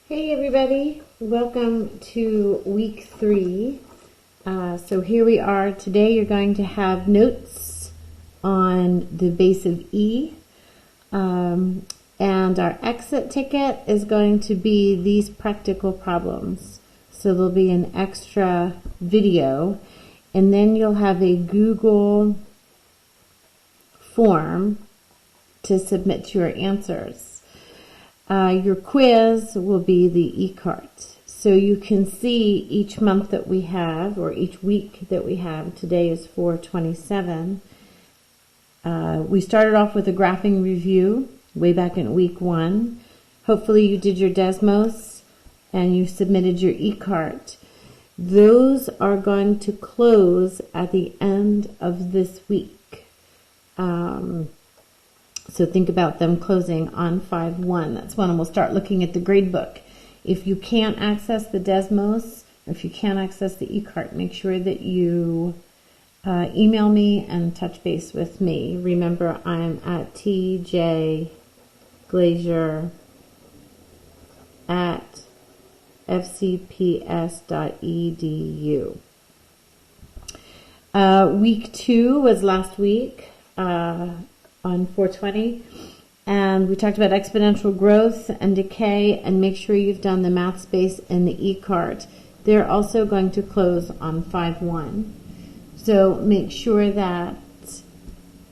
Hey everybody, welcome to week 3. So here we are. Today you're going to have notes on the base of E. And our exit ticket is going to be these practical problems. So there'll be an extra video, and then you'll have a Google form to submit your answers. Your quiz will be the e-cart. So you can see each month that we have, or each week that we have. Today is 4/27. We started off with a graphing review way back in week 1. Hopefully you did your Desmos and you submitted your e-cart. Those are going to close at the end of this week. So think about them closing on 5/1. That's when we'll start looking at the grade book. If you can't access the Desmos, or if you can't access the e-cart, make sure that you email me and touch base with me. Remember, I'm at tjglazier@fcps.edu. Week 2 was last week. On 4/20, and we talked about exponential growth and decay, and make sure you've done the math space and the e-cart. They're also going to close on 5/1. So make sure that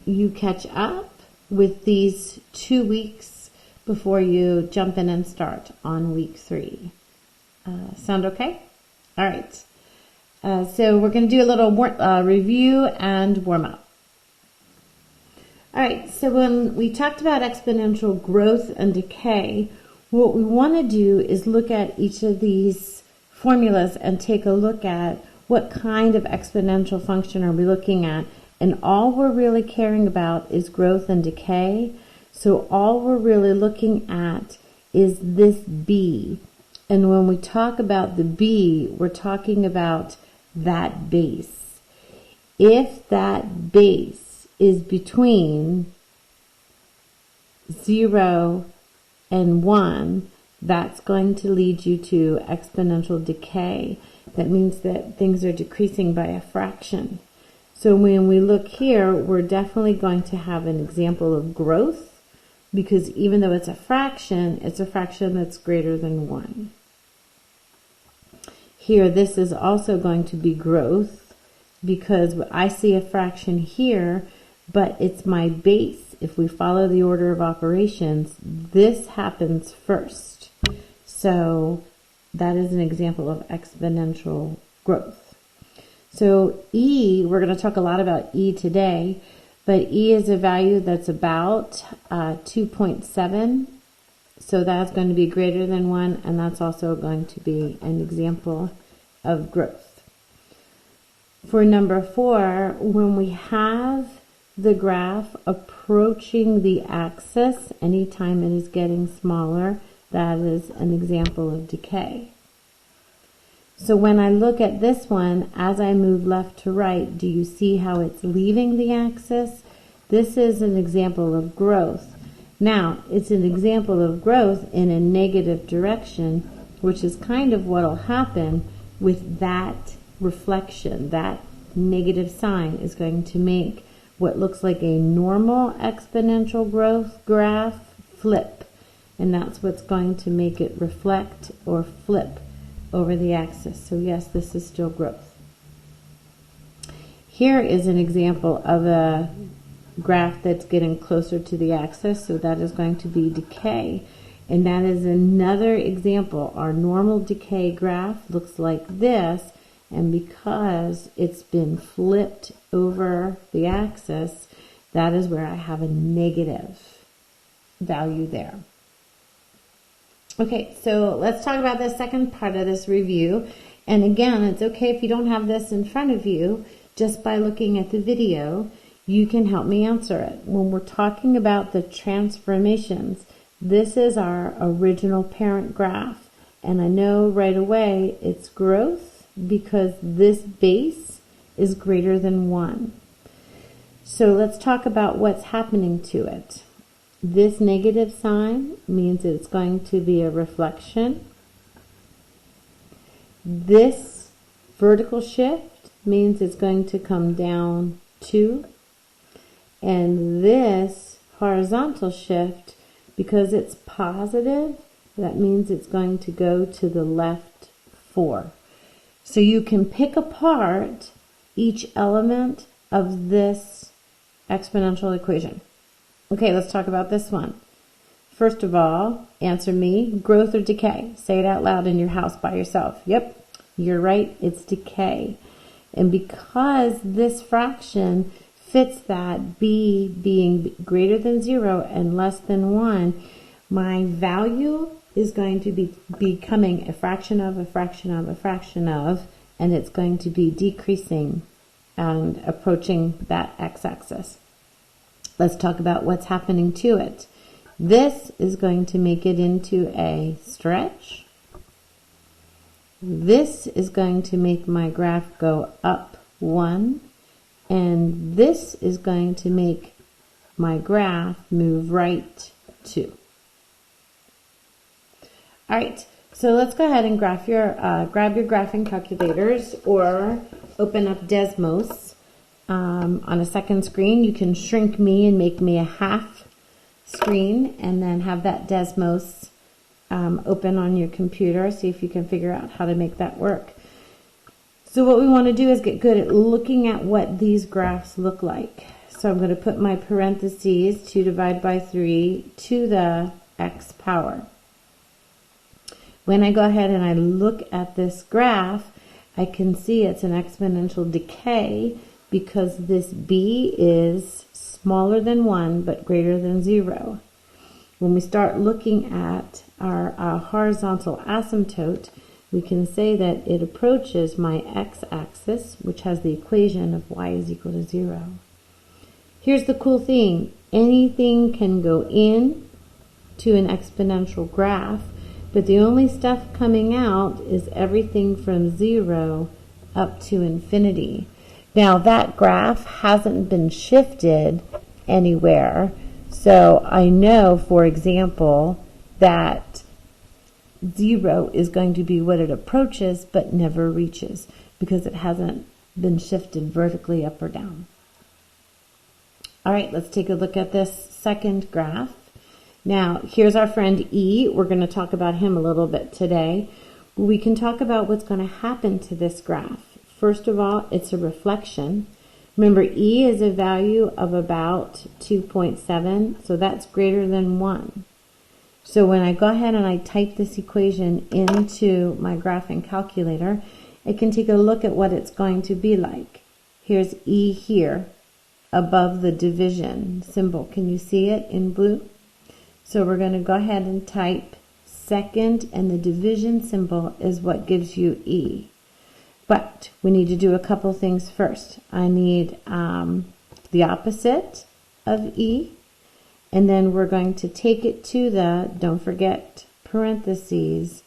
you catch up with these 2 weeks before you jump in and start on week 3. Sound okay? All right. So we're going to do a little review and warm up. All right, so when we talked about exponential growth and decay, what we want to do is look at each of these formulas and take a look at what kind of exponential function are we looking at. And all we're really caring about is growth and decay. So all we're really looking at is this B. And when we talk about the B, we're talking about that base. If that base is between 0 and 1, that's going to lead you to exponential decay. That means that things are decreasing by a fraction. So when we look here, we're definitely going to have an example of growth, because even though it's a fraction that's greater than 1. Here, this is also going to be growth, because I see a fraction here, but it's my base. If we follow the order of operations, this happens first. So that is an example of exponential growth. So E, we're going to talk a lot about E today, but E is a value that's about 2.7. So that's going to be greater than 1, and that's also going to be an example of growth. For number 4, when we have the graph approaching the axis, anytime it is getting smaller, that is an example of decay. So when I look at this one, as I move left to right, do you see how it's leaving the axis? This is an example of growth. Now, it's an example of growth in a negative direction, which is kind of what will happen with that reflection. That negative sign is going to make what looks like a normal exponential growth graph flip. And that's what's going to make it reflect or flip over the axis. So yes, this is still growth. Here is an example of a graph that's getting closer to the axis. So that is going to be decay. And that is another example. Our normal decay graph looks like this. And because it's been flipped over the axis, that is where I have a negative value there. Okay, so let's talk about the second part of this review. And again, it's okay if you don't have this in front of you. Just by looking at the video, you can help me answer it. When we're talking about the transformations, this is our original parent graph. And I know right away it's growth, because this base is greater than 1. So let's talk about what's happening to it. This negative sign means it's going to be a reflection This vertical shift means it's going to come down 2. And this horizontal shift, because it's positive, that means it's going to go to the left 4. So you can pick apart each element of this exponential equation. Okay, let's talk about this one. First of all, answer me, growth or decay? Say it out loud in your house by yourself. Yep, you're right, it's decay. And because this fraction fits that b being greater than 0 and less than 1, my value is going to be becoming a fraction of a fraction of a fraction of, and it's going to be decreasing and approaching that x-axis. Let's talk about what's happening to it. This is going to make it into a stretch. This is going to make my graph go up 1. And this is going to make my graph move right 2. All right, so let's go ahead and grab your graphing calculators or open up Desmos. On a second screen, you can shrink me and make me a half screen and then have that Desmos open on your computer. See if you can figure out how to make that work. So what we want to do is get good at looking at what these graphs look like. So I'm going to put my parentheses 2 divided by 3 to the x power. When I go ahead and I look at this graph, I can see it's an exponential decay because this b is smaller than 1 but greater than 0. When we start looking at our horizontal asymptote, we can say that it approaches my x-axis, which has the equation of y is equal to 0. Here's the cool thing. Anything can go in to an exponential graph, but the only stuff coming out is everything from 0 up to infinity. Now that graph hasn't been shifted anywhere, so I know, for example, that 0 is going to be what it approaches but never reaches because it hasn't been shifted vertically up or down. All right, let's take a look at this second graph. Now, here's our friend E. We're going to talk about him a little bit today. We can talk about what's going to happen to this graph. First of all, it's a reflection. Remember, E is a value of about 2.7, so that's greater than 1. So when I go ahead and I type this equation into my graphing calculator, I can take a look at what it's going to be like. Here's E here above the division symbol. Can you see it in blue? So we're going to go ahead and type second, and the division symbol is what gives you E. But we need to do a couple things first. I need the opposite of E. And then we're going to take it to the, don't forget, parentheses,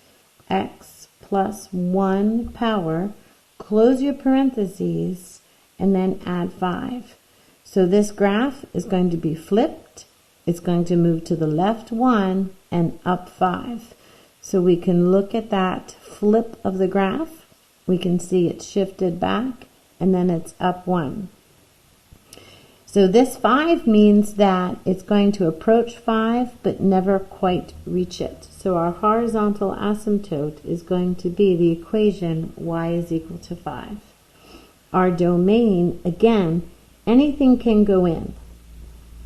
x plus 1 power, close your parentheses, and then add 5. So this graph is going to be flipped. It's going to move to the left 1 and up 5. So we can look at that flip of the graph. We can see it's shifted back, and then it's up 1. So this 5 means that it's going to approach 5 but never quite reach it. So our horizontal asymptote is going to be the equation y is equal to 5. Our domain, again, anything can go in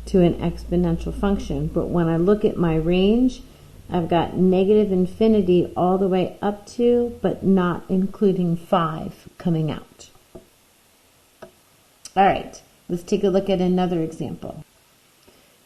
to an exponential function, but when I look at my range, I've got negative infinity all the way up to, but not including 5 coming out. All right. Let's take a look at another example.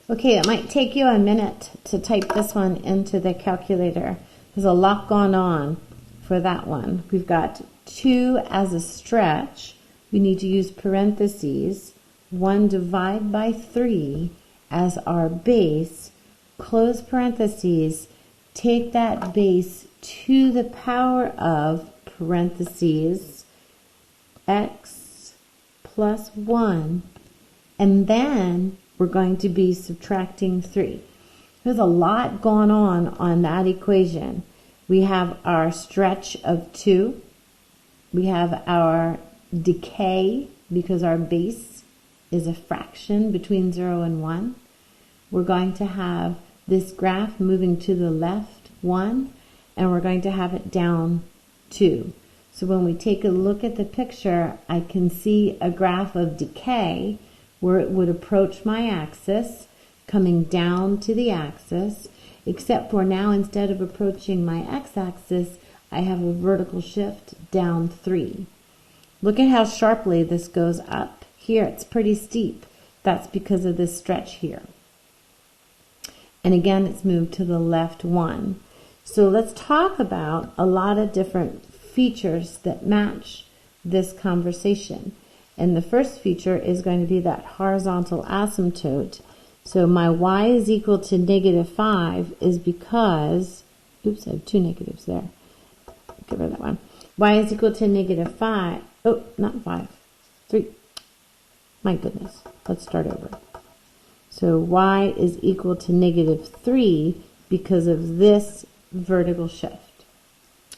Okay, it might take you a minute to type this one into the calculator. There's a lot going on for that one. We've got 2 as a stretch. We need to use parentheses. 1 divided by 3 as our base. Close parentheses. Take that base to the power of parentheses x plus 1, and then we're going to be subtracting 3. There's a lot going on that equation. We have our stretch of 2. We have our decay because our base is a fraction between 0 and 1. We're going to have this graph moving to the left 1, and we're going to have it down 2. So when we take a look at the picture, I can see a graph of decay where it would approach my axis, coming down to the axis, except for now instead of approaching my x-axis, I have a vertical shift down 3. Look at how sharply this goes up. Here it's pretty steep. That's because of this stretch here. And again, it's moved to the left 1. So let's talk about a lot of different features that match this conversation. And the first feature is going to be that horizontal asymptote. So my y is equal to -5 is because, oops, I have 2 negatives there. Get rid of that one. Y is equal to -5. Oh, not 5. 3. My goodness. Let's start over. So y is equal to -3 because of this vertical shift.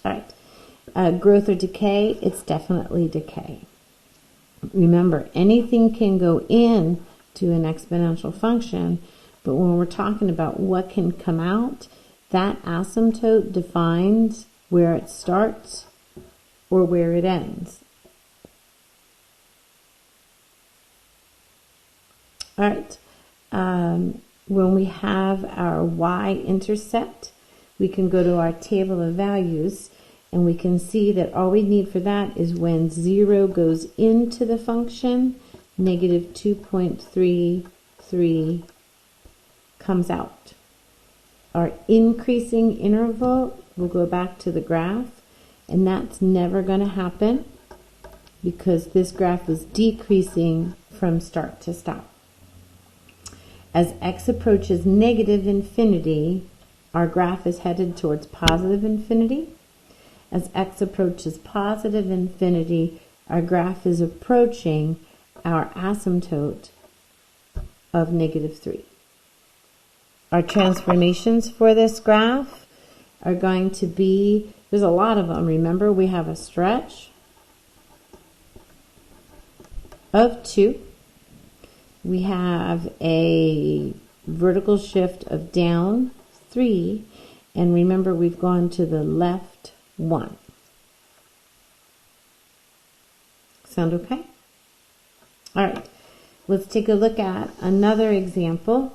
All right. Growth or decay, it's definitely decay. Remember, anything can go in to an exponential function, but when we're talking about what can come out, that asymptote defines where it starts or where it ends. All right. When we have our y-intercept, we can go to our table of values, and we can see that all we need for that is when 0 goes into the function, -2.33 comes out. Our increasing interval, we'll go back to the graph, and that's never going to happen because this graph is decreasing from start to stop. As x approaches -infinity, our graph is headed towards positive infinity. As x approaches positive infinity, our graph is approaching our asymptote of -3. Our transformations for this graph are going to be, there's a lot of them. Remember, we have a stretch of 2. We have a vertical shift of down 3. And remember, we've gone to the left 1. Sound okay? All right. Let's take a look at another example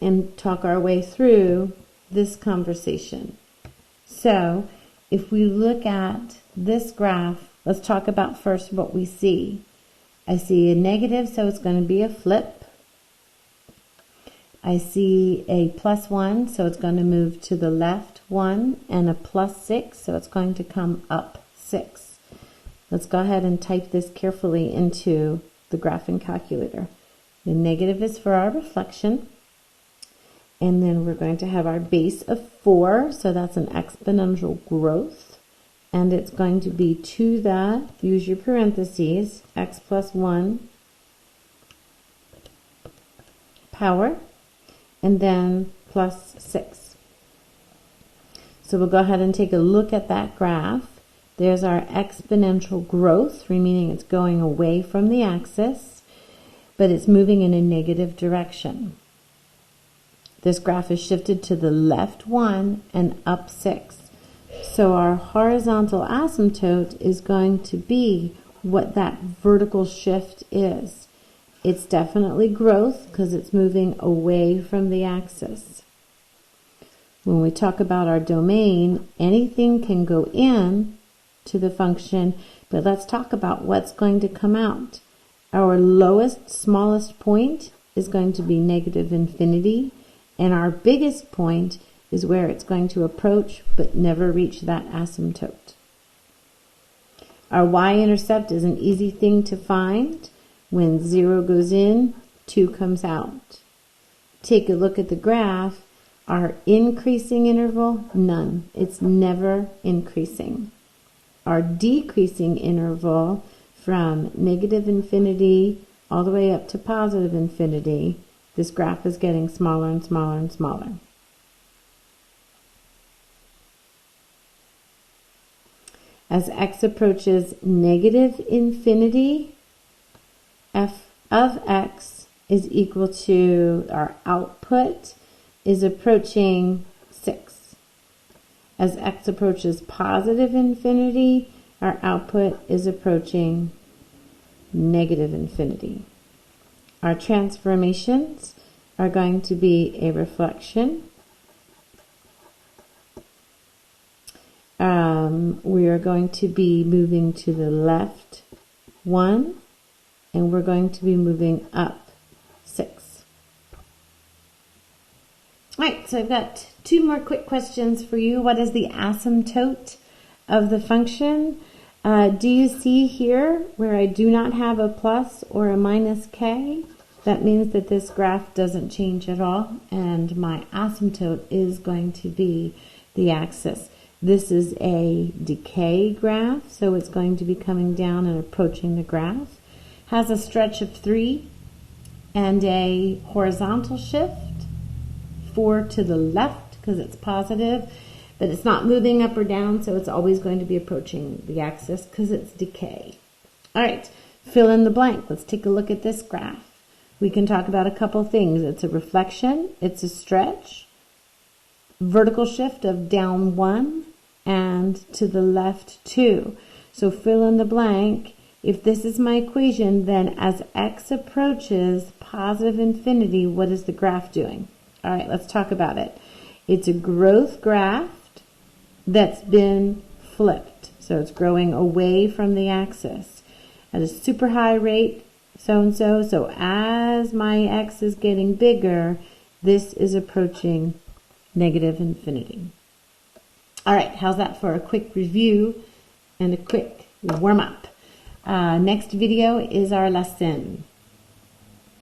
and talk our way through this conversation. So, if we look at this graph, let's talk about first what we see. I see a negative, so it's going to be a flip. I see a +1, so it's going to move to the left 1, and a +6, so it's going to come up 6. Let's go ahead and type this carefully into the graphing calculator. The negative is for our reflection, and then we're going to have our base of 4, so that's an exponential growth. And it's going to be to the, use your parentheses, x plus 1 power, and then plus 6. So we'll go ahead and take a look at that graph. There's our exponential growth, meaning it's going away from the axis, but it's moving in a negative direction. This graph is shifted to the left 1 and up 6. So our horizontal asymptote is going to be what that vertical shift is. It's definitely growth because it's moving away from the axis. When we talk about our domain, anything can go in to the function, but let's talk about what's going to come out. Our lowest, smallest point is going to be -infinity, and our biggest point is where it's going to approach but never reach that asymptote. Our y-intercept is an easy thing to find. When 0 goes in, 2 comes out. Take a look at the graph. Our increasing interval, none. It's never increasing. Our decreasing interval from -infinity all the way up to positive infinity, this graph is getting smaller and smaller and smaller. As x approaches negative infinity, f of x is equal to, our output is approaching 6. As x approaches positive infinity, our output is approaching negative infinity. Our transformations are going to be a reflection. We are going to be moving to the left 1, and we're going to be moving up 6. All right, so I've got 2 more quick questions for you. What is the asymptote of the function? Do you see here where I do not have a plus or a minus k? That means that this graph doesn't change at all, and my asymptote is going to be the axis. This is a decay graph, so it's going to be coming down and approaching the graph. Has a stretch of 3 and a horizontal shift, 4 to the left because it's positive, but it's not moving up or down, so it's always going to be approaching the axis because it's decay. All right, fill in the blank. Let's take a look at this graph. We can talk about a couple things. It's a reflection, it's a stretch, vertical shift of down 1 and to the left 2. So fill in the blank. If this is my equation, then as x approaches positive infinity, what is the graph doing? All right, let's talk about it. It's a growth graph that's been flipped. So it's growing away from the axis at a super high rate, so-and-so. So as my x is getting bigger, this is approaching negative infinity. All right, how's that for a quick review and a quick warm-up? Next video is our lesson.